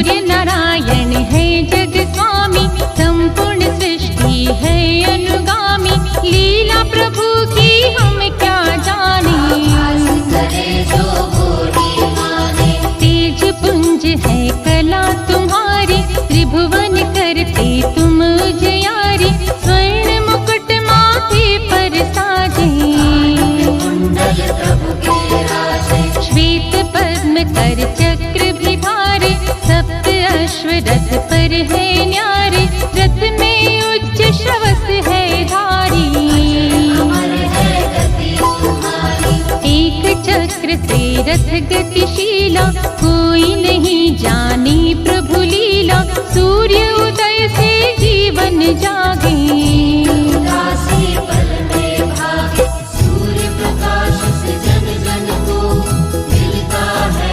सूर्य नारायण है जग स्वामी, संपूर्ण सृष्टि है अनुगामी। लीला प्रभु की हम क्या जाने, तेज पुंज है कला तुम्हारी, त्रिभुवन करते तुम उजियारी। स्वर्ण मुकुट माथे पर साजे, श्वेत पद्म कर चक्र भी धारे। सप्त अश्व रथ पर है न्यारे, रथ में उच्च श्रवस है धारी। एक चक्र से रथ गतिशीला, कोई नहीं जाने प्रभु लीला। सूर्य उदय से जीवन जागे,